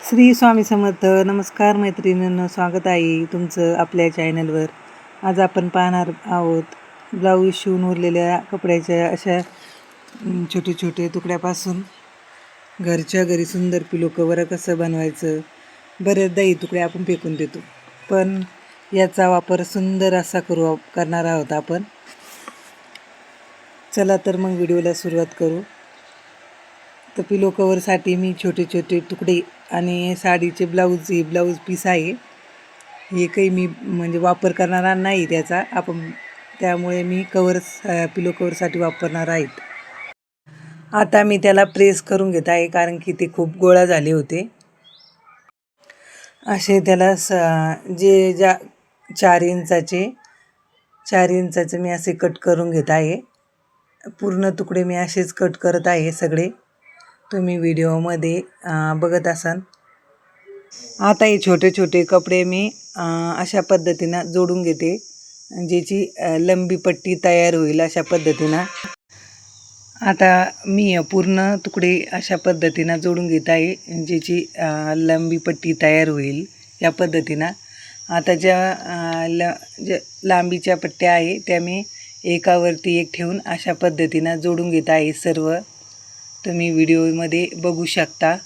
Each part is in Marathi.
श्री स्वामी समर्थ. नमस्कार मैत्रिणींनो, स्वागत आहे तुमचं आपल्या चॅनलवर. आज आपण पाहणार आहोत ब्लाऊज शिवून उरलेल्या कपड्याच्या अशा छोटे छोटे तुकड्यापासून घरच्या घरी सुंदर पिलो कवर कसं बनवायचं. बरेचदा ही तुकडे आपण फेकून देतो, पण याचा वापर सुंदर असा करणार आहोत आपण. चला तर मग व्हिडिओला सुरुवात करू. तर पिलो कवरसाठी मी छोटे छोटे तुकडे आणि साडीचे ब्लाऊज पीस आहे. हे काही मी म्हणजे वापर करणार नाही त्याचा आपण, त्यामुळे मी पिलो कवरसाठी वापरणार आहेत. आता मी त्याला प्रेस करून घेत आहे, कारण की ते खूप गोळा झाले होते. असे त्याला ज्या 4 इंचाचे मी असे कट करून घेत आहे. पूर्ण तुकडे मी असेच कट करत आहे सगळे, तुम्ही व्हिडिओमध्ये बघत असाल. आता हे छोटे छोटे कपडे मी अशा पद्धतीनं जोडून घेते, ज्याची लंबी पट्टी तयार होईल अशा पद्धतीनं. आता मी पूर्ण तुकडे अशा पद्धतीनं जोडून घेत आहे, ज्याची लंबी पट्टी तयार होईल या पद्धतीनं. आता ज्या लांबीच्या पट्ट्या आहे त्या मी एकावरती एक ठेवून अशा पद्धतीनं जोडून घेत आहे सर्व, तुम्ही व्हिडिओमध्ये बघू शकता.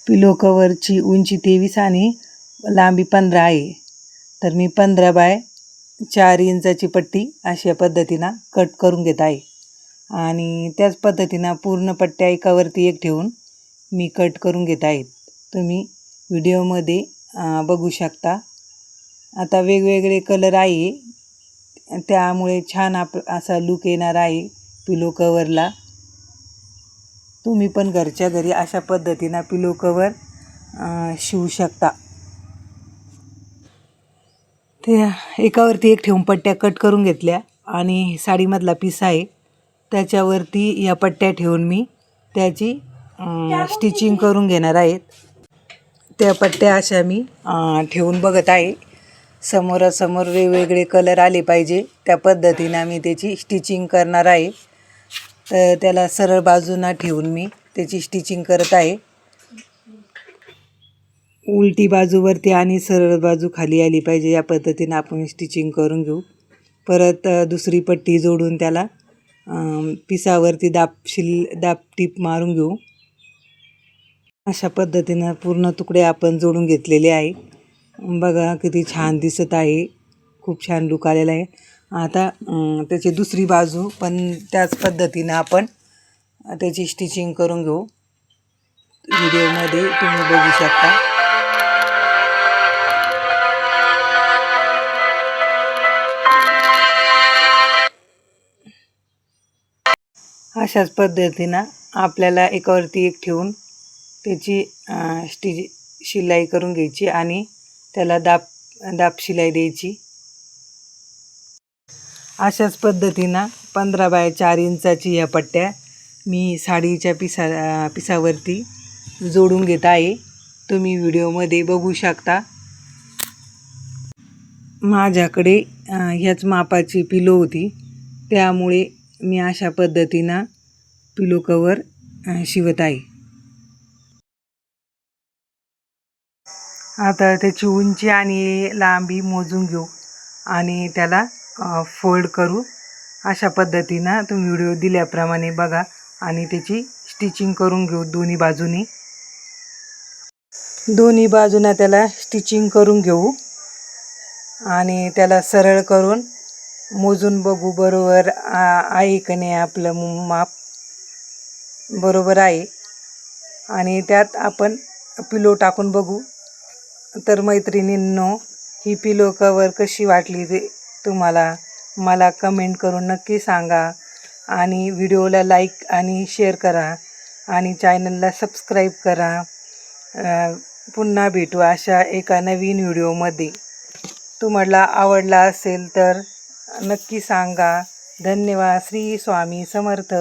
पिलो कवरची उंची 23 आणि लांबी 15 आहे. तर मी 15 बाय 4 इंचाची पट्टी अशा पद्धतीनं कट करून घेत आहे. आणि त्याच पद्धतीनं पूर्ण पट्ट्या एकावरती एक ठेवून मी कट करून घेत आहेत, तुम्ही व्हिडिओमध्ये बघू शकता. आता वेगवेगळे कलर आहे, त्यामुळे छान असा लूक येणार आहे पिलो कवरला. तुम्ही पण घरच्या घरी अशा पद्धतीनं पिलो कवर शिवू शकता. ते एकावरती एक ठेवून पट्ट्या कट करून घेतल्या आणि साडीमधला पीस आहे त्याच्यावरती या पट्ट्या ठेवून मी त्याची स्टिचिंग करून घेणार आहेत. त्या पट्ट्या अशा मी ठेवून बघत आहे. समोरासमोर वेगवेगळे कलर आले पाहिजे त्या पद्धतीनं मी त्याची स्टिचिंग करणार आहे. तर त्याला सरळ बाजूला ठेवून मी त्याची स्टिचिंग करत आहे. उलटी बाजूवरती आणि सरळ बाजू खाली आली पाहिजे या पद्धतीनं आपण स्टिचिंग करून घेऊ. परत दुसरी पट्टी जोडून त्याला पिसावरती दाब टीप मारून घेऊ. अशा पद्धतीनं पूर्ण तुकडे आपण जोडून घेतलेले आहे. बघा किती छान दिसत आहे, खूप छान लूक आलेला आहे. आता त्याची दुसरी बाजू पण त्याच पद्धतीनं आपण त्याची स्टिचिंग करून घेऊ. व्हिडिओमध्ये तुम्ही बघू शकता. अशाच पद्धतीनं आपल्याला एकावरती एक ठेवून त्याची शिलाई करून घ्यायची आणि त्याला दाब शिलाई द्यायची. अशाच पद्धतीनं 15 बाय 4 इंचाची ह्या पट्ट्या मी साडीच्या पिसावरती जोडून घेत आहे, तुम्ही व्हिडिओमध्ये बघू शकता. माझ्याकडे ह्याच मापाची पिलो होती, त्यामुळे मी अशा पद्धतीनं पिलो कवर शिवत आहे. आता त्याची उंची आणि लांबी मोजून घेऊ आणि त्याला फोल्ड करू. अशा पद्धतीनं तुम्ही व्हिडिओ दिल्याप्रमाणे बघा आणि त्याची स्टिचिंग करून घेऊ दोन्ही बाजूंना त्याला स्टिचिंग करून घेऊ आणि त्याला सरळ करून मोजून बघू बरोबर आहे का नाही, आपलं माप बरोबर आहे. आणि त्यात आपण पिलो टाकून बघू. तर मैत्रिणींनो, ही पिलो कवर कशी वाटली ते तुम्हाला मला कमेंट करून नक्की सांगा. आणि व्हिडिओला लाईक आणि शेअर करा आणि चॅनलला सबस्क्राईब करा. पुन्हा भेटू अशा एका नवीन व्हिडिओमध्ये. तुम्हाला आवडला असेल तर नक्की सांगा. धन्यवाद. श्री स्वामी समर्थ.